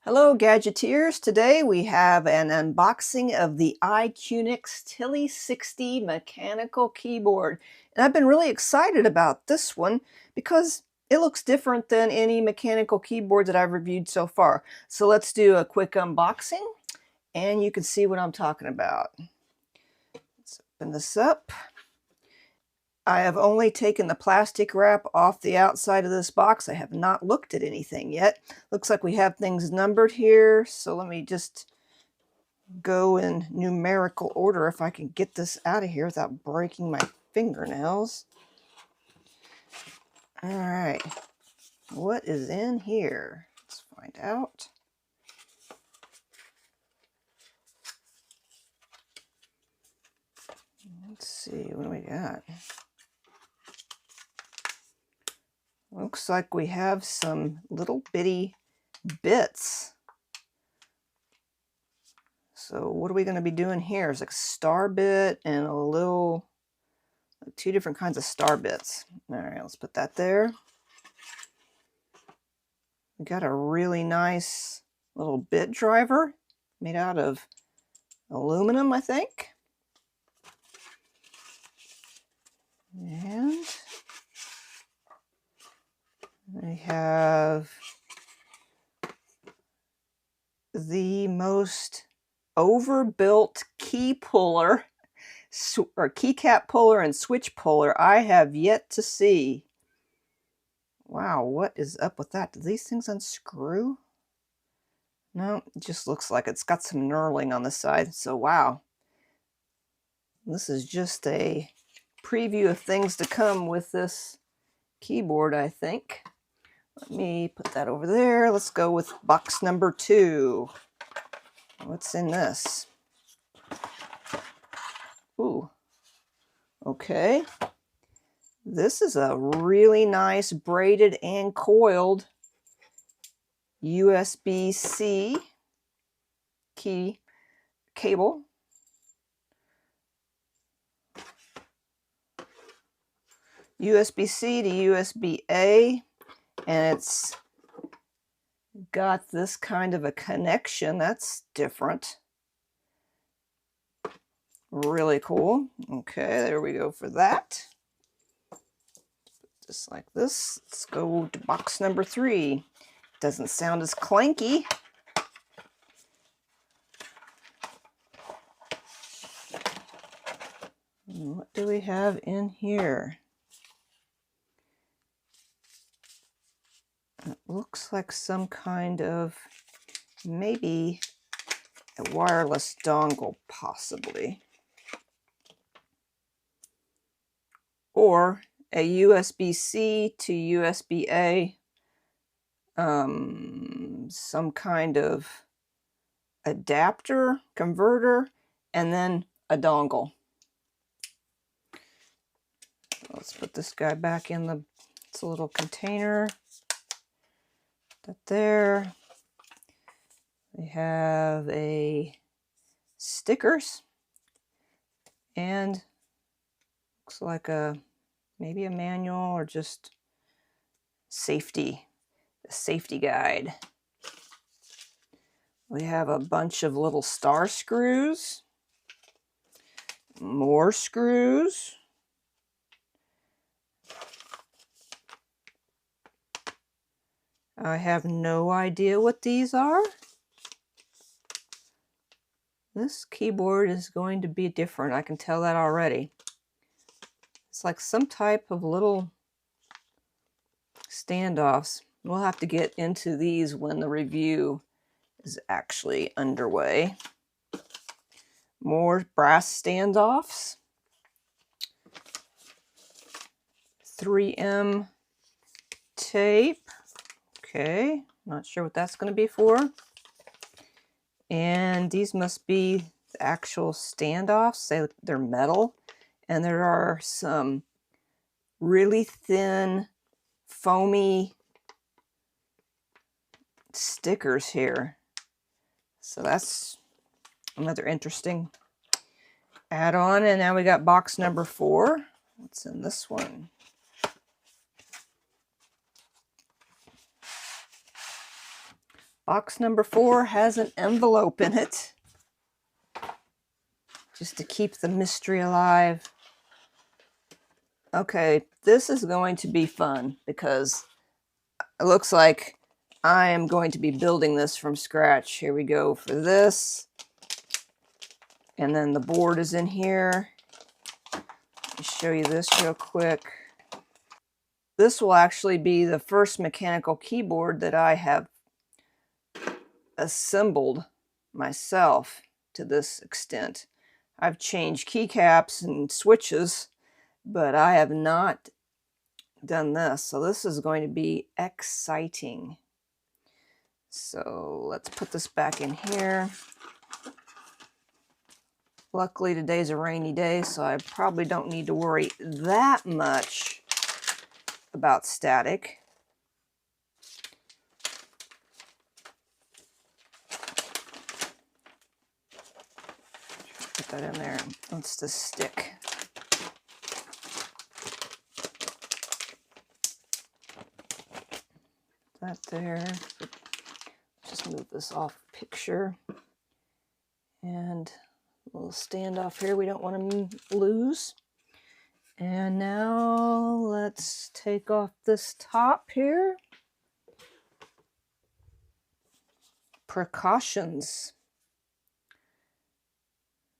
Hello Gadgeteers, today we have an unboxing of the IQUNIX Tilly 60 mechanical keyboard. And I've been really excited about this one because it looks different than any mechanical keyboard that I've reviewed so far. So let's do a quick unboxing and you can see what I'm talking about. Let's open this up. I have only taken the plastic wrap off the outside of this box. I have not looked at anything yet. Looks like we have things numbered here. So let me just go in numerical order if I can get this out of here without breaking my fingernails. All right, what is in here? Let's find out. Let's see, what do we got? Looks like we have some little bitty bits. So what are we going to be doing here? It's like a star bit and a little, two different kinds of star bits. All right, let's put that there. We got a really nice little bit driver made out of aluminum, I think. And we have the most overbuilt key puller, or keycap puller and switch puller I have yet to see. Wow, what is up with that? Do these things unscrew? No, it just looks like it's got some knurling on the side. So wow, this is just a preview of things to come with this keyboard, I think. Let me put that over there. Let's go with box number 2. What's in this? Ooh, okay. This is a really nice braided and coiled USB-C key cable. USB-C to USB-A, and it's got this kind of a connection. That's different. Really cool. Okay, there we go for that. Just like this. Let's go to box number 3. Doesn't sound as clanky. What do we have in here? It looks like some kind of, maybe a wireless dongle, possibly. Or a USB-C to USB-A, some kind of adapter, converter, and then a dongle. Let's put this guy back in the, it's a little container. That there. We have a stickers and looks like maybe a manual or just a safety guide. We have a bunch of little star screws, more screws. I have no idea what these are. This keyboard is going to be different. I can tell that already. It's like some type of little standoffs. We'll have to get into these when the review is actually underway. More brass standoffs. 3M tape. Okay, not sure what that's going to be for. And these must be the actual standoffs. They're metal. And there are some really thin, foamy stickers here. So that's another interesting add-on. And now we got box number 4. What's in this one? Box number 4 has an envelope in it, just to keep the mystery alive. Okay, this is going to be fun because it looks like I am going to be building this from scratch. Here we go for this. And then the board is in here. Let me show you this real quick. This will actually be the first mechanical keyboard that I have assembled myself to this extent. I've changed keycaps and switches, but I have not done this. So this is going to be exciting. So let's put this back in here. Luckily today's a rainy day, so I probably don't need to worry that much about static. Put that in there. Wants to stick. That there. Just move this off picture. And a little standoff here we don't want to lose. And now let's take off this top here. Precautions.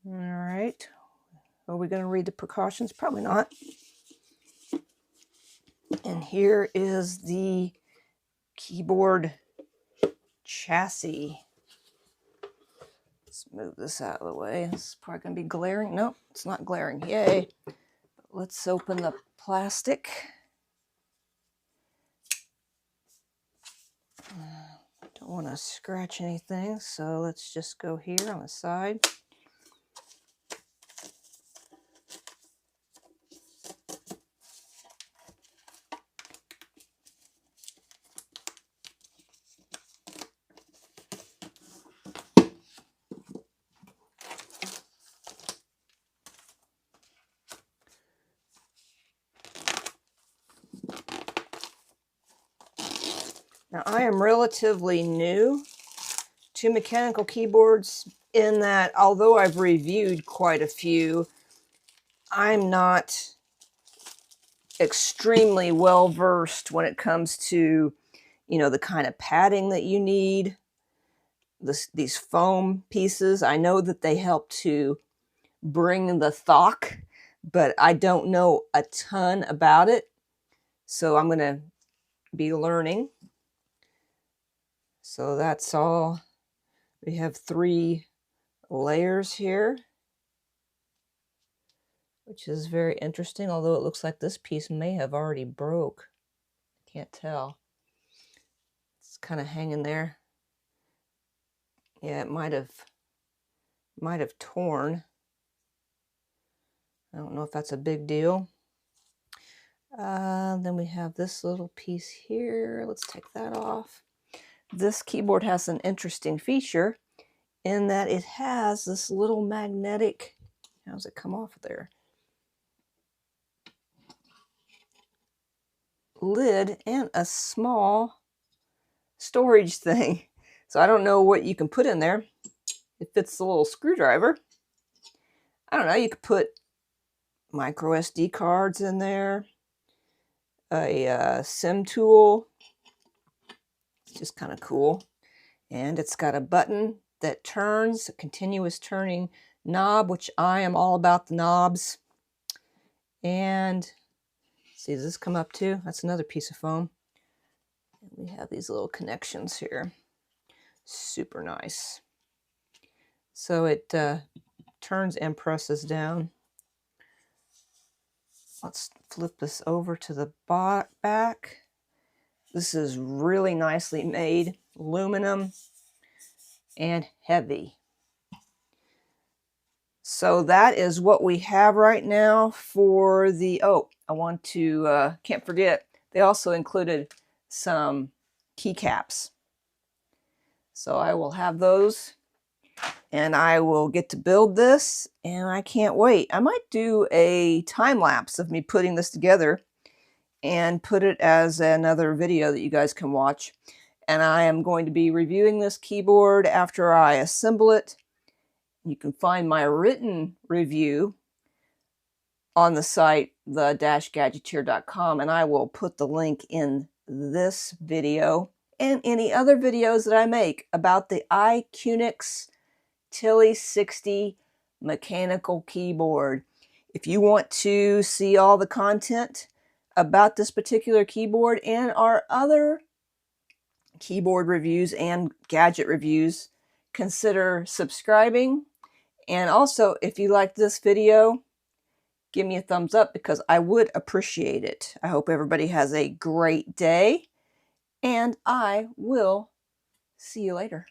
All right. Are we going to read the precautions? Probably not. And here is the keyboard chassis. Let's move this out of the way. This is probably going to be glaring. Nope, it's not glaring. Yay. But let's open the plastic. Don't want to scratch anything, so let's just go here on the side. Now, I am relatively new to mechanical keyboards in that although I've reviewed quite a few, I'm not extremely well versed when it comes to, you know, the kind of padding that you need, these foam pieces. I know that they help to bring the thock, but I don't know a ton about it. So I'm going to be learning. So that's all. We have 3 layers here, which is very interesting, although it looks like this piece may have already broke. Can't tell. It's kind of hanging there. Yeah, it might have torn. I don't know if that's a big deal. Then we have this little piece here. Let's take that off. This keyboard has an interesting feature in that it has this little magnetic, how does it come off there? Lid and a small storage thing. So I don't know what you can put in there. It fits the little screwdriver. I don't know, you could put micro SD cards in there, a SIM tool. It's just kind of cool. And it's got a button that turns, a continuous turning knob, which I am all about the knobs. And see, does this come up too? That's another piece of foam. And we have these little connections here. Super nice. So it turns and presses down. Let's flip this over to the back. This is really nicely made, aluminum and heavy. So that is what we have right now for the, oh, I want to, can't forget, they also included some keycaps. So I will have those and I will get to build this and I can't wait. I might do a time lapse of me putting this together and put it as another video that you guys can watch. and I am going to be reviewing this keyboard after I assemble it. You can find my written review on the site, the-gadgeteer.com, and I will put the link in this video and any other videos that I make about the IQUNIX Tilly 60 mechanical keyboard. If you want to see all the content about this particular keyboard and our other keyboard reviews and gadget reviews, consider subscribing. And also, if you like this video, give me a thumbs up because I would appreciate it. I hope everybody has a great day, and I will see you later.